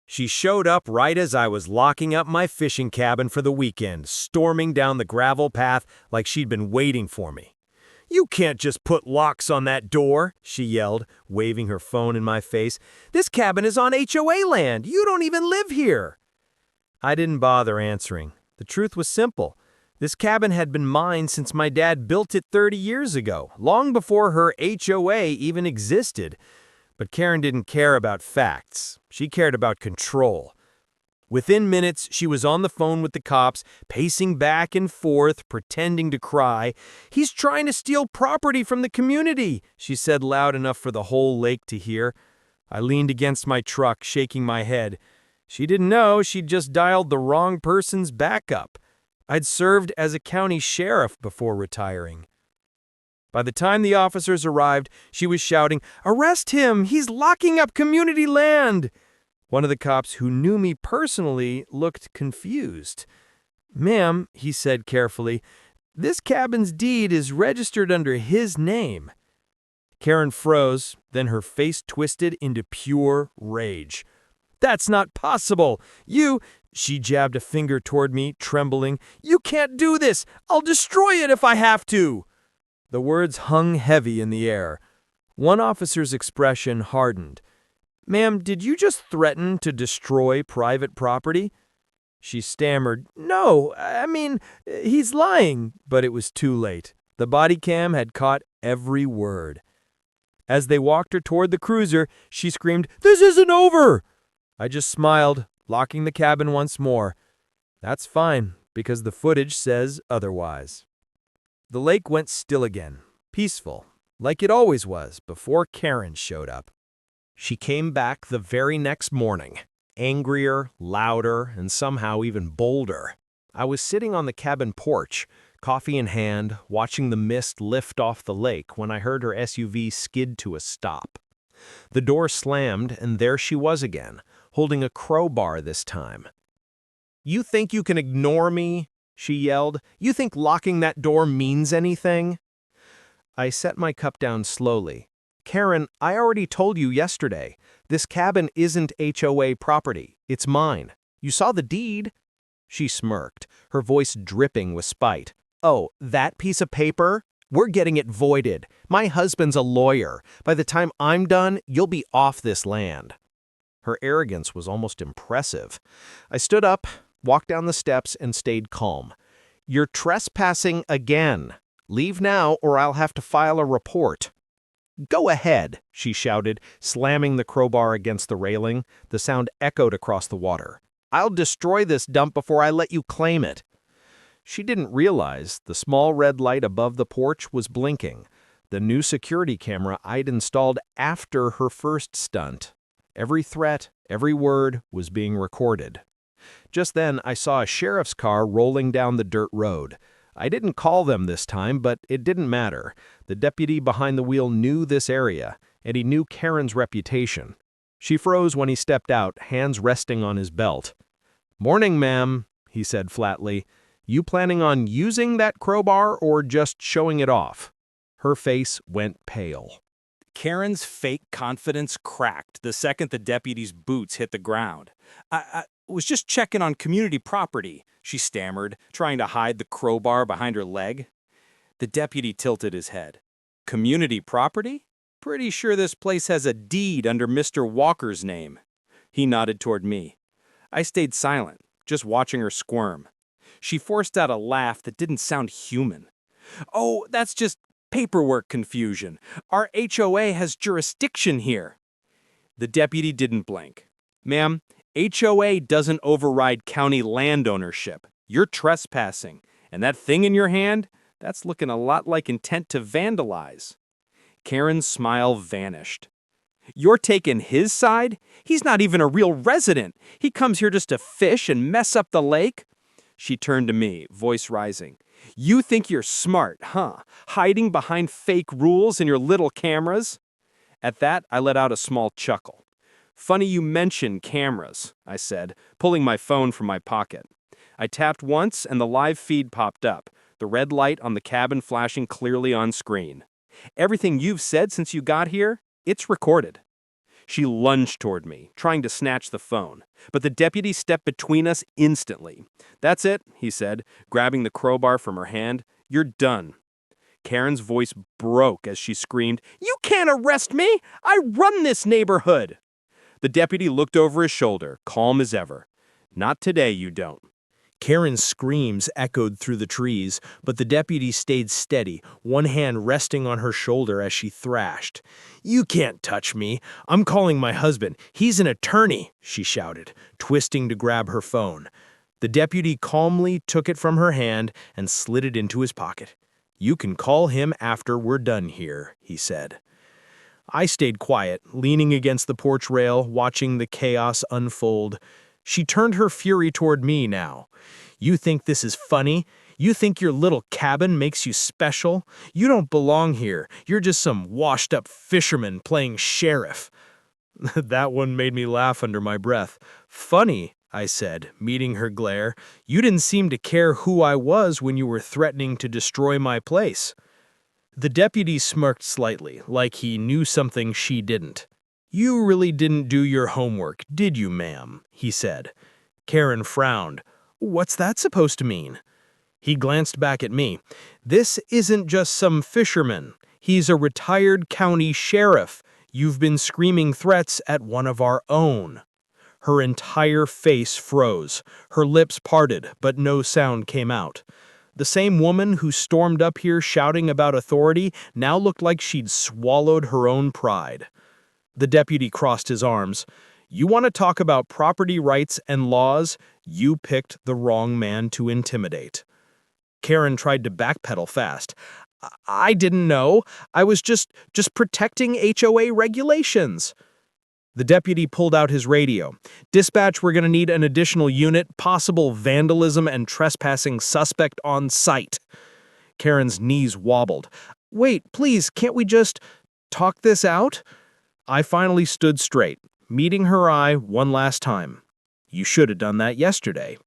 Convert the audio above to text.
She showed up right as I was locking up my fishing cabin for the weekend, storming down the gravel path like she'd been waiting for me. "You can't just put locks on that door," she yelled, waving her phone in my face. "This cabin is on HOA land. You don't even live here." I didn't bother answering. The truth was simple. This cabin had been mine since my dad built it 30 years ago, long before her HOA even existed. But Karen didn't care about facts. She cared about control. Within minutes, she was on the phone with the cops, pacing back and forth, pretending to cry. "He's trying to steal property from the community," she said loud enough for the whole lake to hear. I leaned against my truck, shaking my head. She didn't know she'd just dialed the wrong person's backup. I'd served as a county sheriff before retiring. By the time the officers arrived, she was shouting, "Arrest him! He's locking up community land!" One of the cops, who knew me personally, looked confused. "Ma'am," he said carefully, "this cabin's deed is registered under his name." Karen froze, then her face twisted into pure rage. "That's not possible! She jabbed a finger toward me, trembling. "You can't do this! I'll destroy it if I have to!" The words hung heavy in the air. One officer's expression hardened. "Ma'am, did you just threaten to destroy private property?" She stammered, "No, I mean, he's lying." But it was too late. The body cam had caught every word. As they walked her toward the cruiser, she screamed, "This isn't over!" I just smiled, locking the cabin once more. That's fine, because the footage says otherwise. The lake went still again, peaceful, like it always was before Karen showed up. She came back the very next morning, angrier, louder, and somehow even bolder. I was sitting on the cabin porch, coffee in hand, watching the mist lift off the lake when I heard her SUV skid to a stop. The door slammed, and there she was again, holding a crowbar this time. "You think you can ignore me?" she yelled. "You think locking that door means anything?" I set my cup down slowly. "Karen, I already told you yesterday. This cabin isn't HOA property. It's mine. You saw the deed." She smirked, her voice dripping with spite. "Oh, that piece of paper? We're getting it voided. My husband's a lawyer. By the time I'm done, you'll be off this land." Her arrogance was almost impressive. I stood up, walked down the steps, and stayed calm. "You're trespassing again. Leave now or I'll have to file a report." "Go ahead," she shouted, slamming the crowbar against the railing. The sound echoed across the water. "I'll destroy this dump before I let you claim it." She didn't realize the small red light above the porch was blinking, the new security camera I'd installed after her first stunt. Every threat, every word was being recorded. Just then, I saw a sheriff's car rolling down the dirt road. I didn't call them this time, but it didn't matter. The deputy behind the wheel knew this area, and he knew Karen's reputation. She froze when he stepped out, hands resting on his belt. "Morning, ma'am," he said flatly. "You planning on using that crowbar or just showing it off?" Her face went pale. Karen's fake confidence cracked the second the deputy's boots hit the ground. I was just checking on community property," she stammered, trying to hide the crowbar behind her leg. The deputy tilted his head. "Community property? Pretty sure this place has a deed under Mr. Walker's name." He nodded toward me. I stayed silent, just watching her squirm. She forced out a laugh that didn't sound human. "Oh, that's just paperwork confusion. Our HOA has jurisdiction here." The deputy didn't blink. "Ma'am, HOA doesn't override county land ownership. You're trespassing, and that thing in your hand, that's looking a lot like intent to vandalize." Karen's smile vanished. "You're taking his side? He's not even a real resident. He comes here just to fish and mess up the lake." She turned to me, voice rising. "You think you're smart, huh? Hiding behind fake rules and your little cameras?" At that, I let out a small chuckle. "Funny you mention cameras," I said, pulling my phone from my pocket. I tapped once and the live feed popped up, the red light on the cabin flashing clearly on screen. "Everything you've said since you got here, it's recorded." She lunged toward me, trying to snatch the phone. But the deputy stepped between us instantly. "That's it," he said, grabbing the crowbar from her hand. "You're done." Karen's voice broke as she screamed, "You can't arrest me! I run this neighborhood!" The deputy looked over his shoulder, calm as ever. "Not today, you don't." Karen's screams echoed through the trees, but the deputy stayed steady, one hand resting on her shoulder as she thrashed. "You can't touch me. I'm calling my husband. He's an attorney," she shouted, twisting to grab her phone. The deputy calmly took it from her hand and slid it into his pocket. "You can call him after we're done here," he said. I stayed quiet, leaning against the porch rail, watching the chaos unfold. She turned her fury toward me now. "You think this is funny? You think your little cabin makes you special? You don't belong here. You're just some washed-up fisherman playing sheriff." That one made me laugh under my breath. "Funny," I said, meeting her glare. "You didn't seem to care who I was when you were threatening to destroy my place." The deputy smirked slightly, like he knew something she didn't. "You really didn't do your homework, did you, ma'am?" he said. Karen frowned. "What's that supposed to mean?" He glanced back at me. "This isn't just some fisherman. He's a retired county sheriff. You've been screaming threats at one of our own." Her entire face froze. Her lips parted, but no sound came out. The same woman who stormed up here shouting about authority now looked like she'd swallowed her own pride. The deputy crossed his arms. "You want to talk about property rights and laws? You picked the wrong man to intimidate." Karen tried to backpedal fast. I didn't know. I was just protecting HOA regulations." The deputy pulled out his radio. "Dispatch, we're going to need an additional unit, possible vandalism and trespassing suspect on site." Karen's knees wobbled. "Wait, please, can't we just talk this out?" I finally stood straight, meeting her eye one last time. "You should have done that yesterday,"